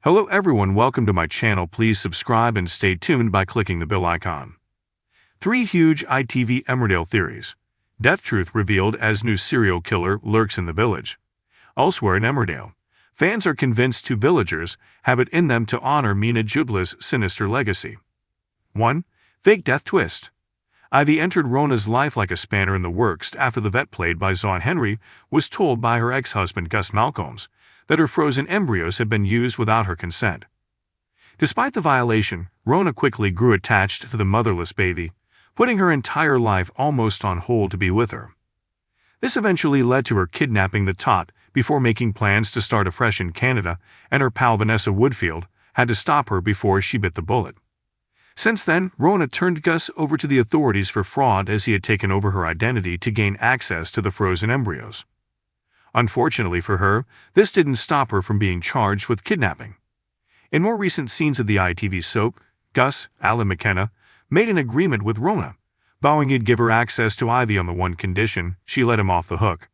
Hello everyone, welcome to my channel. Please subscribe and stay tuned by clicking the bell icon. 3 huge ITV Emmerdale theories. Death truth revealed as new serial killer lurks in the village. Elsewhere in Emmerdale, fans are convinced 2 villagers have it in them to honor Mina Jubla's sinister legacy. 1. Fake death twist. Ivy entered Rona's life like a spanner in the works after the vet played by Zon Henry was told by her ex-husband Gus Malcolms that her frozen embryos had been used without her consent. Despite the violation, Rona quickly grew attached to the motherless baby, putting her entire life almost on hold to be with her. This eventually led to her kidnapping the tot before making plans to start afresh in Canada, and her pal Vanessa Woodfield had to stop her before she bit the bullet. Since then, Rona turned Gus over to the authorities for fraud as he had taken over her identity to gain access to the frozen embryos. Unfortunately for her, this didn't stop her from being charged with kidnapping. In more recent scenes of the ITV soap, Gus, Alan McKenna, made an agreement with Rona, vowing he'd give her access to Ivy on the one condition she let him off the hook.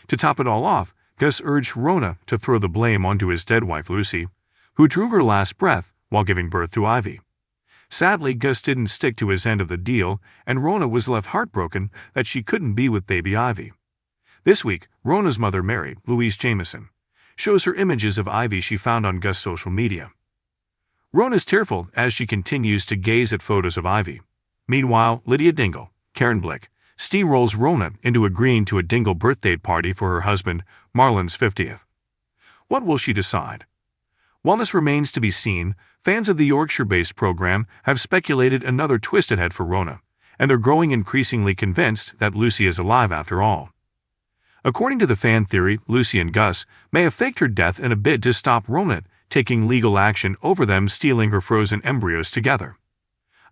To top it all off, Gus urged Rona to throw the blame onto his dead wife Lucy, who drew her last breath while giving birth to Ivy. Sadly, Gus didn't stick to his end of the deal, and Rona was left heartbroken that she couldn't be with baby Ivy. This week, Rona's mother, Mary Louise Jameson, shows her images of Ivy she found on Gus' social media. Rona's tearful as she continues to gaze at photos of Ivy. Meanwhile, Lydia Dingle, Karen Blick, steamrolls Rona into agreeing to a Dingle birthday party for her husband, Marlon's 50th. What will she decide? While this remains to be seen, fans of the Yorkshire-based program have speculated another twist ahead for Rona, and they're growing increasingly convinced that Lucy is alive after all. According to the fan theory, Lucy and Gus may have faked her death in a bid to stop Rona taking legal action over them stealing her frozen embryos together.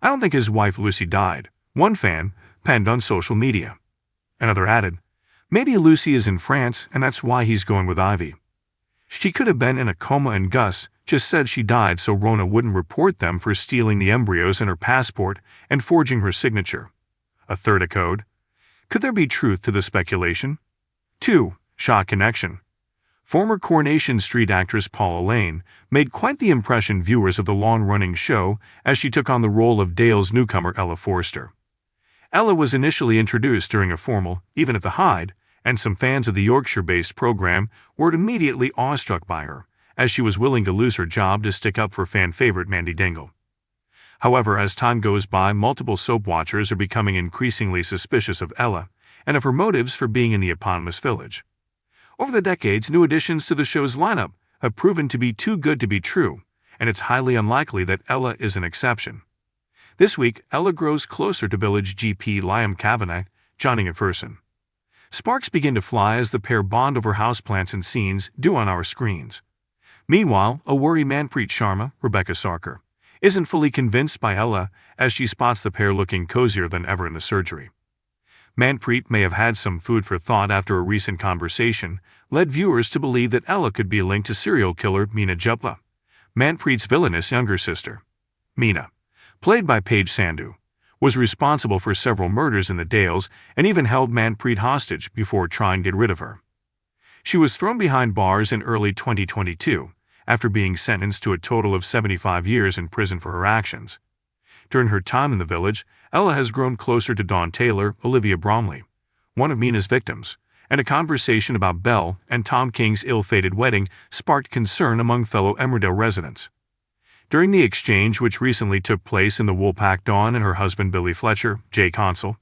I don't think his wife Lucy died, one fan penned on social media. Another added, maybe Lucy is in France and that's why he's going with Ivy. She could have been in a coma and Gus just said she died so Rona wouldn't report them for stealing the embryos in her passport and forging her signature. A third a code. Could there be truth to the speculation? 2. Shot connection. Former Coronation Street actress Paula Lane made quite the impression viewers of the long-running show as she took on the role of Dale's newcomer Ella Forster. Ella was initially introduced during a formal, even at the Hyde, and some fans of the Yorkshire-based program were immediately awestruck by her, as she was willing to lose her job to stick up for fan favorite Mandy Dingle. However, as time goes by, multiple soap watchers are becoming increasingly suspicious of Ella and of her motives for being in the eponymous village. Over the decades, new additions to the show's lineup have proven to be too good to be true, and it's highly unlikely that Ella is an exception. This week, Ella grows closer to village GP Liam Kavanagh, Johnny McPherson. Sparks begin to fly as the pair bond over houseplants and scenes do on our screens. Meanwhile, a worry Manpreet Sharma, Rebecca Sarkar, isn't fully convinced by Ella as she spots the pair looking cozier than ever in the surgery. Manpreet may have had some food for thought after a recent conversation led viewers to believe that Ella could be linked to serial killer Mina Jubla, Manpreet's villainous younger sister. Mina, played by Paige Sandhu, was responsible for several murders in the Dales and even held Manpreet hostage before trying to get rid of her. She was thrown behind bars in early 2022 after being sentenced to a total of 75 years in prison for her actions. During her time in the village, Ella has grown closer to Dawn Taylor, Olivia Bromley, one of Mina's victims, and a conversation about Belle and Tom King's ill-fated wedding sparked concern among fellow Emmerdale residents. During the exchange which recently took place in the Woolpack, Dawn and her husband Billy Fletcher, Jay Consul,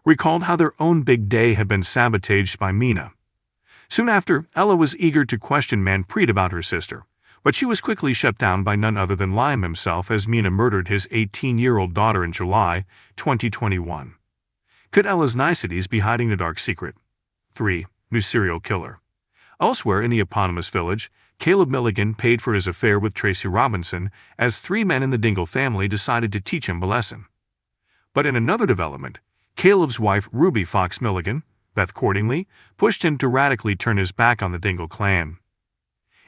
recalled how their own big day had been sabotaged by Mina. Soon after, Ella was eager to question Manpreet about her sister, but she was quickly shut down by none other than Liam himself as Mina murdered his 18-year-old daughter in July 2021. Could Ella's niceties be hiding a dark secret? 3. New serial killer. Elsewhere in the eponymous village, Caleb Milligan paid for his affair with Tracy Robinson as 3 men in the Dingle family decided to teach him a lesson. But in another development, Caleb's wife Ruby Fox Milligan, Beth Cordingley, pushed him to radically turn his back on the Dingle clan.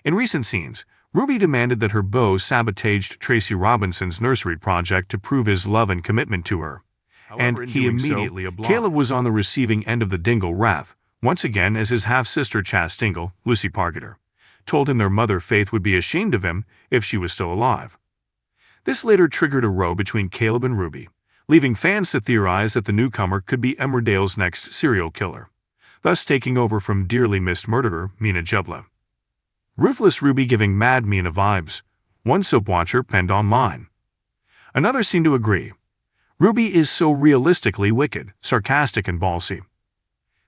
In recent scenes, Ruby demanded that her beau sabotaged Tracy Robinson's nursery project to prove his love and commitment to her. However, And he immediately obliged. Caleb was on the receiving end of the Dingle wrath, once again as his half-sister Chas Dingle, Lucy Pargeter, told him their mother Faith would be ashamed of him if she was still alive. This later triggered a row between Caleb and Ruby, leaving fans to theorize that the newcomer could be Emmerdale's next serial killer, thus taking over from dearly missed murderer Mina Jubla. Ruthless Ruby giving Mad Mina vibes, one soap watcher penned online. Another seemed to agree. Ruby is so realistically wicked, sarcastic, and ballsy.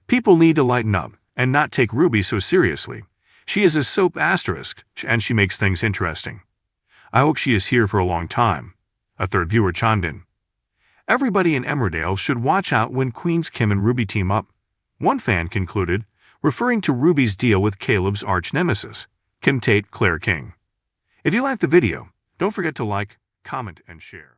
People need to lighten up and not take Ruby so seriously. She is a soap asterisk, and she makes things interesting. I hope she is here for a long time, a third viewer chimed in. Everybody in Emmerdale should watch out when Queens Kim and Ruby team up, one fan concluded, referring to Ruby's deal with Caleb's arch-nemesis, Kim Tate Claire King. If you liked the video, don't forget to like, comment, and share.